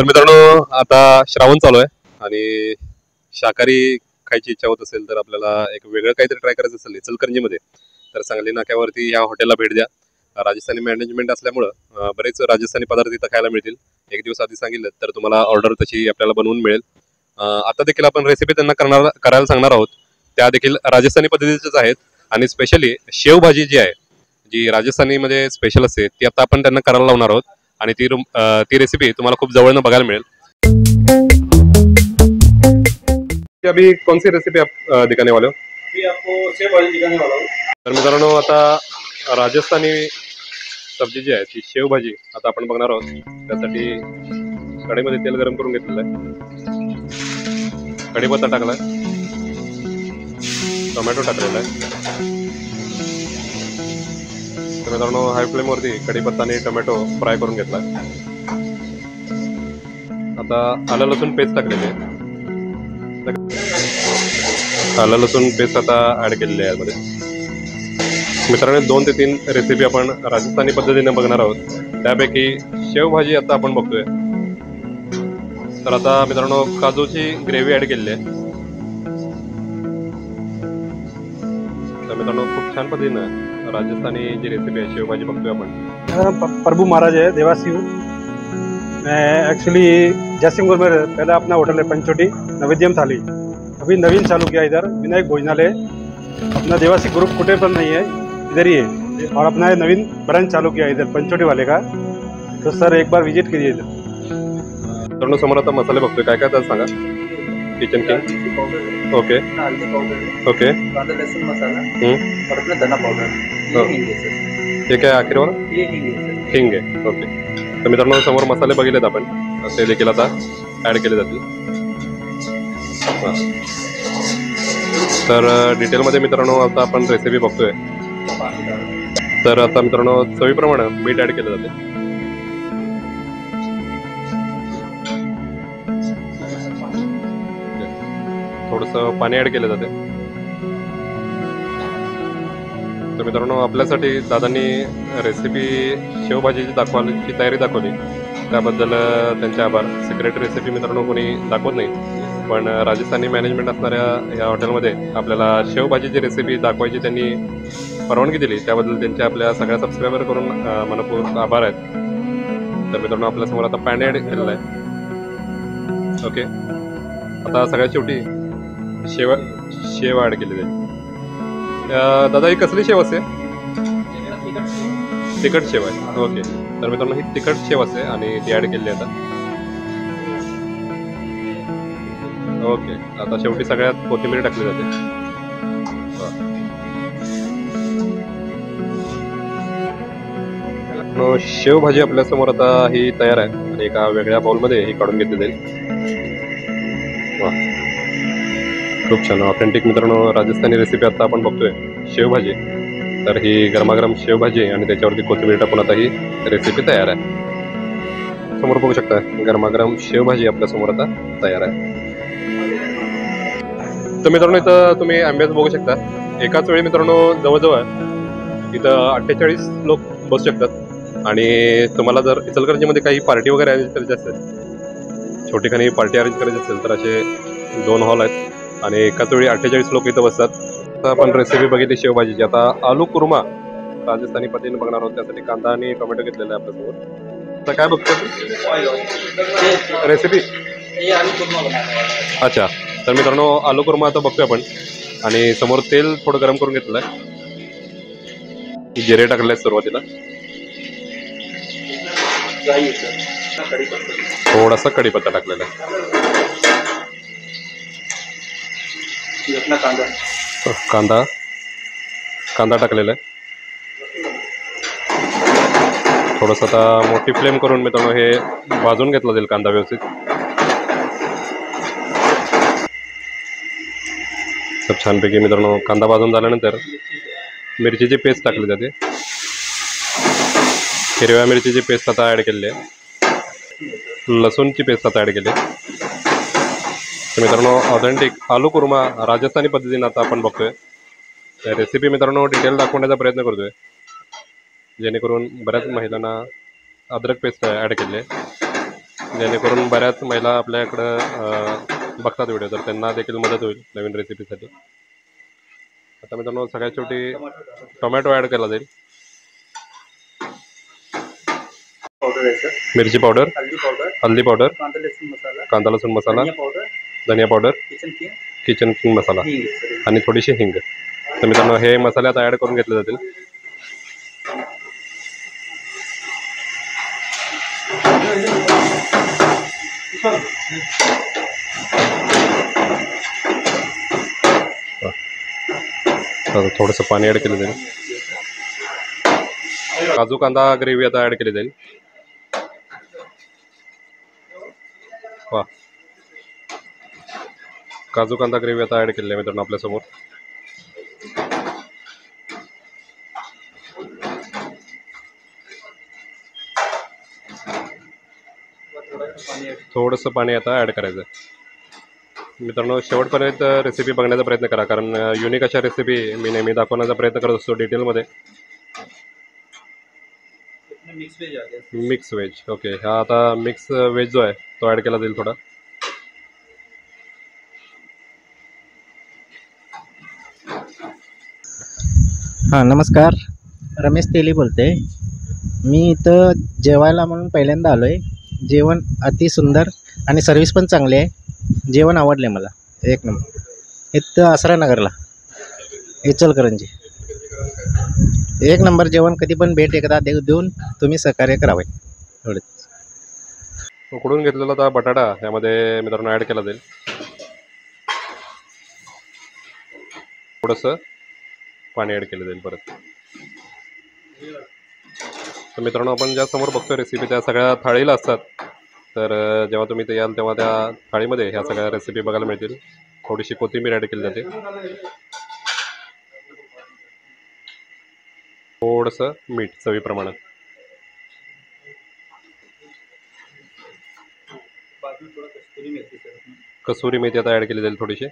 तर मित्रांनो आता श्रावण चालू आहे आणि शाकाहारी खायची इच्छा होत असेल तर आपल्याला एक वेगळं काहीतरी ट्राय करायचं असेल इचलकरंजीमध्ये तर सांगली नाक्यावरती या हॉटेलला भेट द्या. राजस्थानी मॅनेजमेंट असल्यामुळं बरेच राजस्थानी पदार्थ इथं खायला मिळतील. एक दिवस आधी सांगितलं तर तुम्हाला ऑर्डर तशी आपल्याला बनवून मिळेल. आता देखील आपण रेसिपी त्यांना करायला सांगणार आहोत. त्या देखील राजस्थानी पद्धतीच्याच आहेत आणि स्पेशली शेवभाजी जी आहे जी राजस्थानीमध्ये स्पेशल असते ती आता आपण त्यांना करायला लावणार आहोत आणि ती रेसिपी तुम्हाला खूप जवळनं बघायला मिळेल. अभी कौन सी रेसिपी आप दिखाने वाले हो? अभी आपको सेव भाजी दिखाने वाला हूँ. तर मित्रांनो आता राजस्थानी सब्जी जी आहे ती शेवभाजी आता आपण बघणार आहोत. त्यासाठी कढईमध्ये तेल गरम करून घेतलेलं आहे. कढीपत्ता टाकलाय, टोमॅटो टाकलेला आहे. तर मित्रांनो हाय फ्लेमवरती कढीपत्ता आणि टोमॅटो फ्राय करून घेतला. आता आलं लसूण पेस्ट टाकलेली आहे. आलं लसूण पेस्ट आता ऍड केलेली आहे यामध्ये. मित्रांनो 2 ते 3 रेसिपी आपण राजस्थानी पद्धतीने बघणार आहोत. त्यापैकी शेवभाजी आता आपण बघतोय. तर आता मित्रांनो काजूची ग्रेव्ही ऍड केलेली आहे. तर मित्रांनो खूप छान पद्धतीनं राजस्थानी जी रेसिपी आहे शेवभाजी बघतोय आपण. प्रभु महाराज है, देवासी हूँ मैं. एक्चुअली जयसिंहपुर में पहले अपना होटल है पंचोटी नैवेद्यम थाली. अभी नवीन चालू किया इधर विनायक भोजनालय. अपना देवासी ग्रुप कुटे पर नहीं है, इधर ही है. और अपना नवीन ब्रांच चालू किया इधर पंचोटी वाले का. तो सर एक बार विजिट कीजिए इधर. मित्रांनो समोर आता मसाले बघतोय. काय काय तर सांगा. किचन किंग, ओके ओके, लहसुन मसाला और अपना धना पाउडर. हे काय अखेरवर हिंग आहे. ओके. तर मित्रांनो समोर मसाले बघितलेत आपण, ते देखील आता ऍड केले जातील. तर डिटेलमध्ये मित्रांनो आता आपण रेसिपी बघतोय. तर आता मित्रांनो चवीप्रमाणे मीठ ऍड केलं जाते. थोडंसं पाणी ऍड केलं जाते. तर मित्रांनो आपल्यासाठी दादांनी रेसिपी शेवभाजीची दाखवायची तयारी दाखवली त्याबद्दल त्यांचे आभार. सिक्रेट रेसिपी मित्रांनो कोणी दाखवत नाही, पण राजस्थानी मॅनेजमेंट असणाऱ्या या हॉटेलमध्ये आपल्याला शेवभाजीची रेसिपी दाखवायची त्यांनी परवानगी दिली त्याबद्दल त्यांच्या आपल्या सगळ्या सबस्क्रायबर करून मनपूर्वक आभार आहेत. तर मित्रांनो आपल्यासमोर आता पॅन ऍड केलेला आहे. ओके. आता सगळ्यात शेवटी शेव ऍड केलेली आहे. दादा ही कसली शेव असते? तिखट शेव आहे. ओके. तर मित्रांनो ही तिखट शेव असते आणि ती ऍड केली आता. ओके. आता शेवटी सगळ्यात कोथिंबीर टाकली जाते. शेवभाजी आपल्या समोर आता ही तयार आहे आणि एका वेगळ्या बाउलमध्ये ही काढून घेतली जाईल. खूप छान ऑथेंटिक मित्रांनो राजस्थानी रेसिपी आता आपण बघतोय शेवभाजी. तर ही गरमागरम शेवभाजी आणि त्याच्यावरती कोथिंबीर टाकून आता ही रेसिपी तयार आहे. समोर बघू शकता गरमागरम शेवभाजी आपल्या समोर आता तयार आहे. तर मित्रांनो इथं तुम्ही आंब्याचं बघू शकता. एकाच वेळी मित्रांनो जवळजवळ इथं 48 लोक बसू शकतात आणि तुम्हाला जर इचलकरंजीमध्ये काही पार्टी वगैरे अरेंज करायची असेल, छोटीखानी पार्टी अरेंज करायची असेल तर असे 2 हॉल आहेत आणि एकाच वेळी 48 लोक इथं बसतात. आता आपण रेसिपी बघितली शेवभाजीची. आता आलू कुर्मा राजस्थानी पद्धतीने बघणार आहोत. त्यासाठी कांदा आणि टोमॅटो घेतलेला आहे आपल्यासमोर. आता काय बघतो रेसिपी? अच्छा. तर मित्रांनो आलू कुर्मा आता बघतोय आपण आणि समोर तेल थोडं गरम करून घेतलेलं आहे. जिरे टाकले आहेत सुरुवातीला. थोडासा कढीपत्ता टाकलेला आहे. कांदा टाकलेला आहे. थोडंसं आता मोठी फ्लेम करून मित्रांनो हे भाजून घेतला जाईल कांदा व्यवस्थित. सब छानपैकी मित्रांनो कांदा भाजून झाल्यानंतर मिरचीची पेस्ट टाकली जाते. हिरव्या मिरचीची पेस्ट आता ॲड केलेली आहे. लसूणची पेस्ट आता ॲड केली आहे. तर मित्रांनो ऑथेंटिक आलू कुर्मा राजस्थानी पद्धतीने आता आपण बघतोय. रेसिपी मित्रांनो डिटेल दाखवण्याचा प्रयत्न करतोय जेणेकरून बऱ्याच महिलांना अद्रक पेस्ट ॲड केली आहे. जेणेकरून बऱ्याच महिला आपल्याकडं बघतात व्हिडिओ, तर त्यांना देखील मदत होईल नवीन रेसिपीसाठी. आता मित्रांनो सगळ्यात शेवटी टोमॅटो ॲड केला जाईल, पावडर आहे सर, मिरची पावडर, हल्दी पावडर, कांदा लसूण मसाला, कांदा लसूण मसाला, धनिया पावडर, किचन किंग मसाला आणि थोडीशी हिंग. तर मित्रांनो हे मसाले आता ॲड करून घेतले जातील. थोडंसं पाणी ॲड केलं जाईल. काजू कांदा ग्रेव्ही आता ॲड केली जाईल. वा, काजू कांदा ग्रेव्ही आता ॲड केली आहे मित्रांनो आपल्यासमोर. थोडंसं पाणी आता ॲड करायचं. मित्रांनो शेवटपर्यंत रेसिपी बघण्याचा प्रयत्न करा, कारण युनिक अशा रेसिपी मी नेहमी दाखवण्याचा प्रयत्न करत असतो डिटेलमध्ये. Mix veg, okay. हा आता मिक्स व्हेज जो आहे तो ॲड केला जाईल थोडा. हां नमस्कार, रमेश तेली बोलते. मी इथं जेवायला म्हणून पहिल्यांदा आलो आहे. जेवण अति सुंदर आणि सर्विस पण चांगली आहे. जेवण आवडले मला, एक नंबर. इथं आसरानगरला, इचलकरंजी, एक नंबर जेवण. कधी पण भेट एकदा देऊन तुम्ही सहकार्य करावे. एवढंच. उकडून घेतलेला आता बटाटा यामध्ये मित्रांनो ॲड केला जाईल. थोडंसं पाणी ॲड केलं जाईल परत. तर मित्रांनो आपण ज्या समोर बघतोय रेसिपी त्या सगळ्या थाळीला असतात. तर जेव्हा तुम्ही ते याल तेव्हा त्या थाळीमध्ये ह्या सगळ्या रेसिपी बघायला मिळतील. थोडीशी कोथिंबीर ॲड केली जाते, थोडंसं मीठ चवीप्रमाणे, कसुरी मेथी आता ॲड केली जाईल थोडीशी.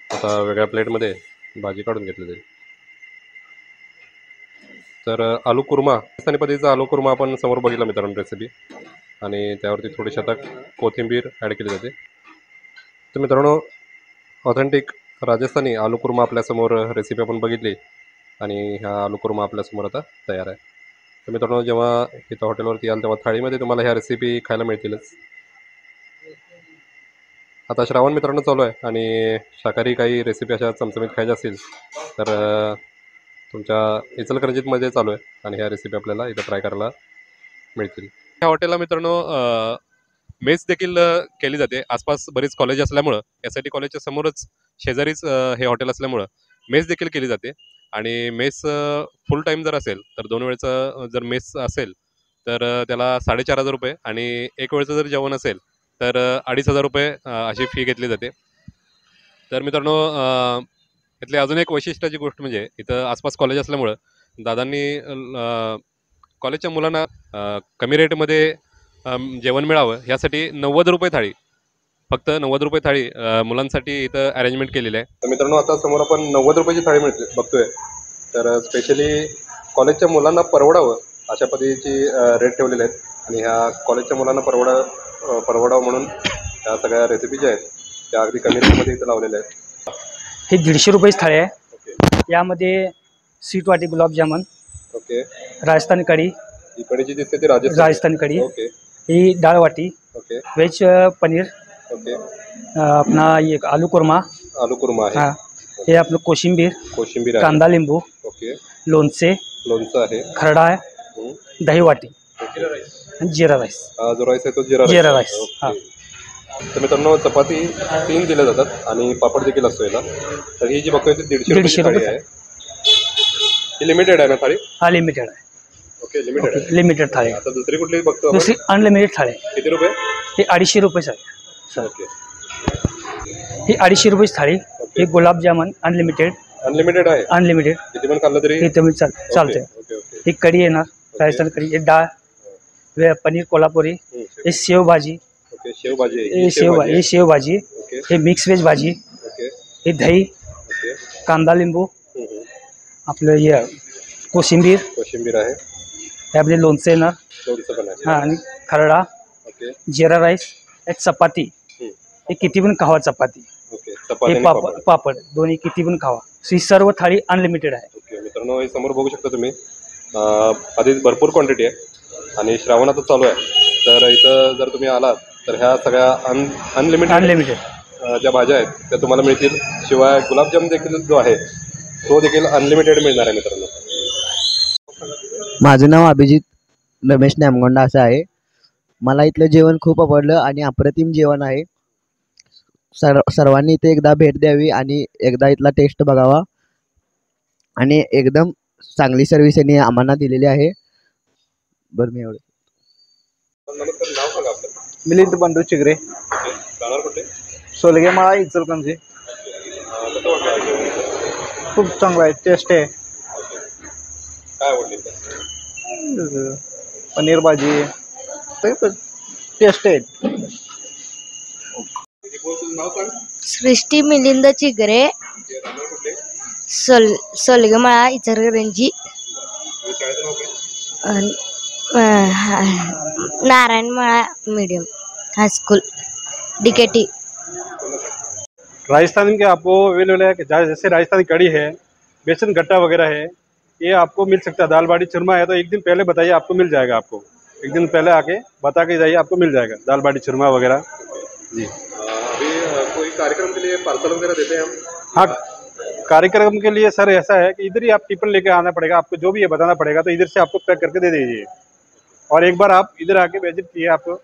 आता वेगळ्या प्लेटमध्ये भाजी काढून घेतली जाईल. तर आलू कुर्मा, पाकिस्तानी पद्धतीचा आलू कुर्मा आपण समोर बघितला मित्रांनो रेसिपी, आणि त्यावरती थोडीशी आता कोथिंबीर ॲड केली जाते. तर मित्रांनो ऑथेंटिक राजस्थानी आलू कुर्मा आपल्यासमोर रेसिपी आपण बघितली, आणि हा आलू कुर्मा आपल्यासमोर आता तयार आहे. तर मित्रांनो जेव्हा इथं हॉटेलवरती याल तेव्हा थाळीमध्ये तुम्हाला ह्या रेसिपी खायला मिळतीलच. आता श्रावण मित्रांनो चालू आहे, आणि शाकाहारी काही रेसिपी अशा चमचमीत खायच्या असतील तर तुमच्या इचलकरंजीमध्ये चालू आहे, आणि ह्या रेसिपी आपल्याला इथं ट्राय करायला मिळतील. ह्या हॉटेलला मित्रांनो मेस देखील केली जाते. आसपास बरीच कॉलेज असल्यामुळं, यासाठी कॉलेजच्या समोरच शेजारीच हे हॉटेल असल्यामुळं मेस देखील केली जाते. आणि मेस फुल टाईम जर असेल तर 2 वेळचं जर मेस असेल तर त्याला 4,500 रुपये, आणि एक वेळचं जर जेवण असेल तर 2,500 रुपये अशी फी घेतली जाते. तर मित्रांनो इथली अजून एक वैशिष्ट्याची गोष्ट म्हणजे इथं आसपास कॉलेज असल्यामुळं दादांनी कॉलेजच्या मुलांना कमी रेटमध्ये जेवण मिळावं यासाठी 90 रुपये थाळी, फक्त 90 रुपये थाळी मुलांसाठी इथं अरेंजमेंट केलेली आहे. तर मित्रांनो आता समोर आपण 90 रुपयाची थाळी मिळते बघतोय. तर स्पेशली कॉलेजच्या मुलांना परवडावं अशा पद्धतीची रेट ठेवलेले आहेत, आणि ह्या कॉलेजच्या मुलांना परवडावं म्हणून ह्या सगळ्या रेसिपी ज्या आहेत त्या अगदी कमी रेटमध्ये इथं लावलेल्या आहेत. हे 150 रुपयाची थाळी आहे. ओके यामध्ये स्वीट वाटी गुलाबजामुन, ओके. राजस्थानी कढी, ही कढी जी दिसते ती राजस्थानी कढी, ओके ही डाळ वाटी, ओके व्हेज पनीर, ओके. अपना ये आलू कुर्मा, आलू कुर्मा आहे, हाँ, हे आपलं कोशिंबीर, कोशिंबीर आहे, कांदा लिंबू, ओके, लोणचे, लोणचं आहे, खरडा आहे, हं. दही वाटी ओके. आणि जिरा राईस. हा जो राईस आहे तो जिरा जिरा राईस राईस, आहे. ओके. तर मित्रांनो चपाती 3 दिल्या जातात, आणि पापड देखील असतो याला. तर ही जी बघतोय ती 150 रुपयाची थाळी आहे. ही लिमिटेड आहे ना थाळी? हा लिमिटेड आहे. ओके लिमिटेड आहे. लिमिटेड थाळी. आता दुसरी कुठली बघतो आपण? दुसरी अनलिमिटेड थाळी. किती रुपये? ही 250 रुपये आहे. ओके. ही 250 रुपयाची थाळी. हे गुलाबजामुन अनलिमिटेड. अनलिमिटेड आहे, अनलिमिटेड. किती पण खाल्लं तरी हे तुम्ही चालते. Okay okay. ही कढी येणार, राजस्थान कढी, हे डाळ, पनीर कोल्हापुरी, हे शेव भाजी, ओके. शेव भाजी, हे शेव भाजी, ओके हे मिक्स व्हेज भाजी, ओके हे दही, ओके. कांदा लिंबू, आपलं हे कोशिंबीर, कोशिंबीर आहे, हे आपले लोणचे येणार, लोणचं पण आहे. हा आणि खरडा, ओके जिरा राईस, एक चपाती. हम्म. हे किती पण खावा चपाती. ओके हे चपाती आणि पापड पापड दोन्ही किती पण खावा. ही सर्व थाळी अनलिमिटेड आहे. ओके मित्रांनो, हे समोर बघू शकता तुम्ही. आधीच भरपूर क्वांटिटी आहे आणि श्रावण आता चालू आहे. तर इथं जर तुम्ही आलात तर ह्या सगळ्या अनलिमिटेड ज्या भाज्या आहेत त्या तुम्हाला मिळतील. शिवाय गुलाबजाम देखील जो आहे तो देखील अनलिमिटेड मिळणार आहे मित्रांनो. माझं नाव अभिजित रमेश नामगोंडा असं आहे. मला इथलं जेवण खूप आवडलं आणि अप्रतिम जेवण आहे. सर्वांनी इथे एकदा भेट द्यावी आणि एकदा इथला टेस्ट बघावा. आणि एकदम चांगली सर्व्हिस यांनी आम्हाला दिलेली आहे. बरं मी एवढं. नमस्कार, नाव सांगा आपलं. मिलिंद बंडू चिगरे, ओके, राहणार कुठे? सोलगेमाळा, इचलकरंजी. कसं वाटलं जेवण? खूप चांगला आहे, टेस्ट आहे. काय आवडली इथं? पनीर भाजी टेस्ट आहे. तुझं नाव सांग. सृष्टी मिलिंद चिगरे, राहणार कुठले? सोलगेमाळा, इचलकरंजी. तुझं शाळेचं नाव काय? नारायणमाळा मीडियम हाईस्कूल, DKT. राजस्थान के आपको अवेलेबल है, जैसे राजस्थानी कड़ी है, बेसन गट्टा वगैरह है, ये आपको मिल सकता है. दाल बाटी चूरमा है तो एक दिन पहले बताइए, आपको मिल जाएगा. आपको एक दिन पहले आके बता के जाइए, आपको मिल जाएगा दाल बाटी चूरमा वगैरह जी. अभी कोई कार्यक्रम के लिए पार्सल वगैरह देते हैं हम? हाँ, कार्यक्रम के लिए सर ऐसा है कि इधर ही आप टिफिन लेके आना पड़ेगा. आपको जो भी ये बताना पड़ेगा तो इधर से आपको पैक करके दे दीजिए. और एक बार आप इधर आके विजिट कीजिए, आपको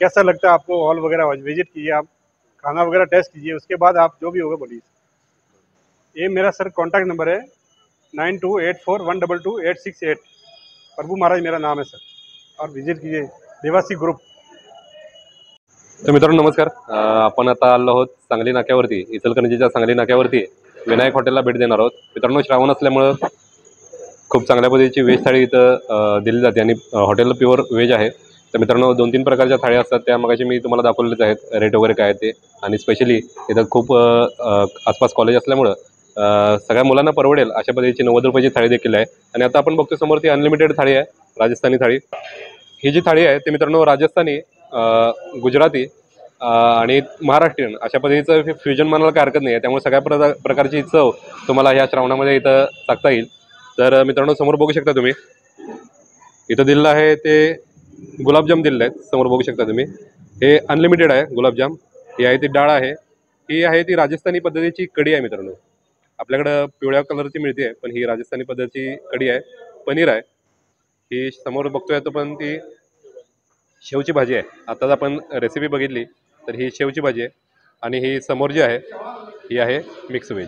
कैसा लगता है, आपको हॉल वगैरह विजिट कीजिए, आप खाना वगैरह टेस्ट कीजिए. उसके बाद आप जो भी होगा बोलिए. ये मेरा सर कॉन्टैक्ट नंबर है 9284122868. प्रभु महाराज मेरा नाम है सर. और विजिट कीजिए देवासी ग्रुप. तर मित्रांनो नमस्कार. आपण आता आलो आहोत सांगली नाक्यावरती, इचलकरंजीच्या सांगली नाक्यावरती विनायक हॉटेलला भेट देणार आहोत. मित्रांनो श्रावण असल्यामुळं खूप चांगल्या पद्धतीची व्हेज थाळी इथं दिली जाते आणि हॉटेल प्युअर व्हेज आहे. तर मित्रांनो 2-3 प्रकारच्या थाळ्या असतात, त्या मगाशी मी तुम्हाला दाखवलेच आहेत. रेट वगैरे काय ते, आणि स्पेशली इथं खूप आसपास कॉलेज असल्यामुळं सगळ्या मुलांना परवडेल अशा पद्धतीची 90 रुपयाची थाळी देखील आहे. आणि आता आपण बघतो समोर ती अनलिमिटेड थाळी आहे, राजस्थानी थाळी. ही जी थाळी आहे ते मित्रांनो राजस्थानी, गुजराती आणि महाराष्ट्रीयन अशा पद्धतीचं फ्युजन म्हणायला काय हरकत नाही आहे. त्यामुळे सगळ्या प्रकारची चव तुम्हाला ह्या श्रावणामध्ये इथं चाखता येईल. तर मित्रांनो समोर बघू शकता तुम्ही, इथं दिलेलं आहे ते गुलाबजाम दिलेले आहेत. समोर बघू शकता तुम्ही, हे अनलिमिटेड आहे गुलाबजाम. ही आहे ती डाळ आहे, ही आहे ती राजस्थानी पद्धतीची कढी आहे मित्रांनो. आपल्याकडं पिवळ्या कलरची मिळते पण ही राजस्थानी पद्धतीची कढी आहे. पनीर आहे, ही समोर बघतोय तो पण ती शेवची भाजी आहे. आताच आपण रेसिपी बघितली तर ही शेवची भाजी आहे. आणि ही समोर जी आहे ही आहे मिक्स व्हेज.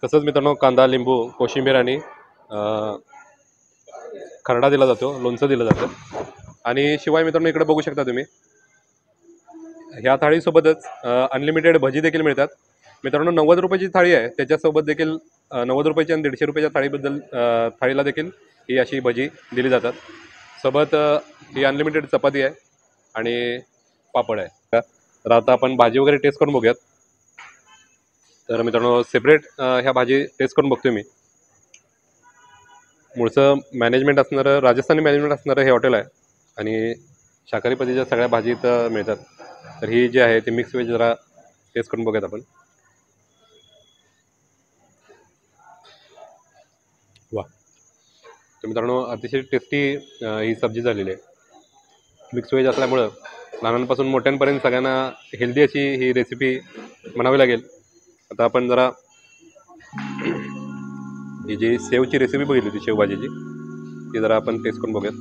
तसंच मित्रांनो कांदा, लिंबू, कोशिंबीर आणि खरडा दिला जातो, लोणचं दिलं जातं. आणि शिवाय मित्रांनो इकडे बघू शकता तुम्ही, ह्या थाळीसोबतच अनलिमिटेड भजी देखील मिळतात. मित्रांनो 90 रुपयाची थाळी आहे, त्याच्यासोबत देखील 90 रुपयाची आणि 150 रुपयाच्या थाळीला देखील ही अशी भजी दिली जातात. सोबत ही अनलिमिटेड चपाती आहे आणि पापड आहे. तर आता आपण भाजी वगैरे टेस्ट करून बघूयात. तर मित्रांनो सेपरेट ह्या भाजी टेस्ट करून बघतोय मी. मूळचं मॅनेजमेंट असणारं, राजस्थानी मॅनेजमेंट असणारं हे हॉटेल आहे आणि शाकाहारी पद्धतीच्या सगळ्या भाजी इथं मिळतात. तर ही जी आहे ती मिक्स व्हेज जरा टेस्ट करून बघूयात आपण. वा, तर मित्रांनो अतिशय टेस्टी ही सब्जी झालेली आहे. मिक्स व्हेज असल्यामुळं लहानांपासून मोठ्यांपर्यंत सगळ्यांना हेल्दी अशी ही रेसिपी म्हणावी लागेल. आता आपण जरा ही जी शेवची रेसिपी बघितली होती शेवभाजीची, ती जरा आपण टेस्ट करून बघूयात.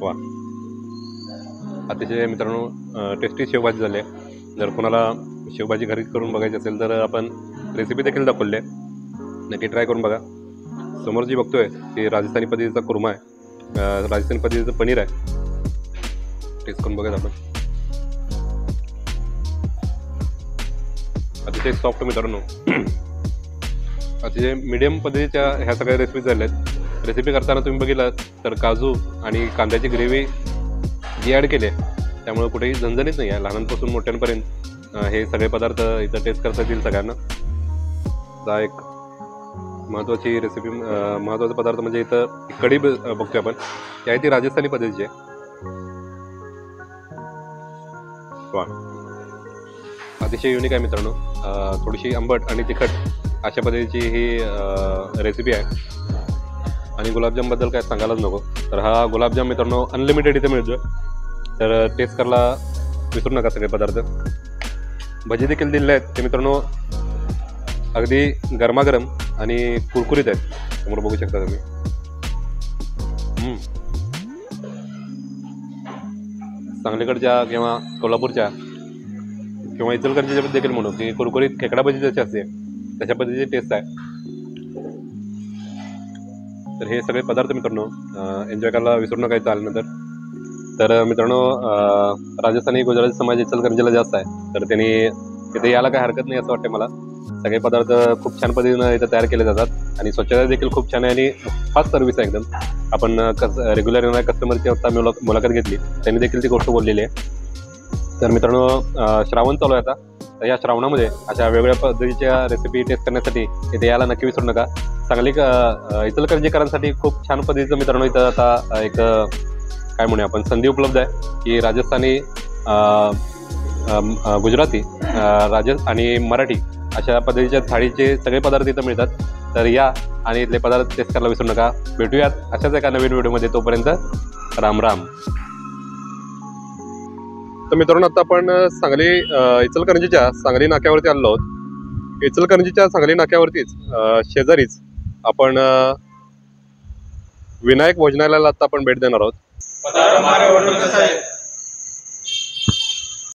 वा, अतिशय मित्रांनो टेस्टी शेवभाजी झाली आहे. जर कोणाला शेवभाजी घरी करून बघायची असेल तर आपण रेसिपी देखील दाखवली आहे, नक्की ट्राय करून बघा. समोर जी बघतोय ती राजस्थानी पद्धतीचा कुर्मा आहे, राजस्थानी पद्धतीचं पनीर आहे. टेस्ट करून बघायचं आपण. अतिशय सॉफ्ट मित्रांनो, अतिशय मीडियम पद्धतीच्या ह्या सगळ्या रेसिपी झाल्या आहेत. रेसिपी करताना तुम्ही बघितलं तर काजू आणि कांद्याची ग्रेव्ही जी ॲड केली आहे त्यामुळे कुठेही झणझणीत नाही आहे. लहानांपासून मोठ्यांपर्यंत हे सगळे पदार्थ इथं टेस्ट करता येतील सगळ्यांना. एक महत्त्वाची रेसिपी महत्त्वाचा पदार्थ म्हणजे इथं कढी बघतोय आपण, ती आहे ती राजस्थानी पद्धतीची आहे. वा, अतिशय युनिक आहे मित्रांनो. थोडीशी आंबट आणि तिखट अशा पद्धतीची ही रेसिपी आहे. आणि गुलाबजामबद्दल काय सांगायलाच नको. तर हा गुलाबजाम मित्रांनो अनलिमिटेड इथे मिळतो. तर टेस्ट करायला विसरू नका सगळे पदार्थ. भजी देखील दिलेले आहेत ते मित्रांनो अगदी गरमागरम आणि कुरकुरीत आहेत. समोर बघू शकता तुम्ही. सांगलीकडच्या किंवा कोल्हापूरच्या किंवा इचलकरंजीच्या देखील म्हणू की कुरकुरीत खेकडा भजी जशी असते तशा पद्धतीची टेस्ट आहे. तर हे सगळे पदार्थ मित्रांनो एन्जॉय करायला विसरू नका इथं आल्यानंतर. तर मित्रांनो राजस्थानी गुजराती समाज इचलकरंजीला जास्त आहे. तर त्यांनी तिथे यायला काही हरकत नाही असं वाटतं मला. सगळे पदार्थ खूप छान पद्धतीनं इथं तयार केले जातात आणि स्वच्छता देखील खूप छान आहे आणि फास्ट सर्व्हिस आहे एकदम. आपण रेग्युलर येणाऱ्या कस्टमरची आता मुलाखत घेतली, त्यांनी देखील ती गोष्ट बोललेली आहे. तर मित्रांनो श्रावण चालू आहे आता. तर या श्रावणामध्ये अशा वेगवेगळ्या पद्धतीच्या रेसिपी टेस्ट करण्यासाठी इथे यायला नक्की विसरू नका. सांगली इचलकरंजीकरांसाठी खूप छान पद्धतीचं मित्रांनो इथं आता एक काय म्हणूया आपण संधी उपलब्ध आहे की राजस्थानी, गुजराती, आणि मराठी अशा पद्धतीच्या थाळीचे सगळे पदार्थ इथं मिळतात. तर या आणि इथले पदार्थ टेस्ट करायला विसरू नका. भेटूयात अशाच एका नवीन व्हिडिओमध्ये. तोपर्यंत राम राम. तर मित्रांनो आता आपण सांगली इचलकरंजीच्या सांगली नाक्यावरती आलो आहोत. इचलकरंजीच्या सांगली नाक्यावरतीच शेजारीच आपण विनायक भोजनालयाला आता आपण भेट देणार आहोत.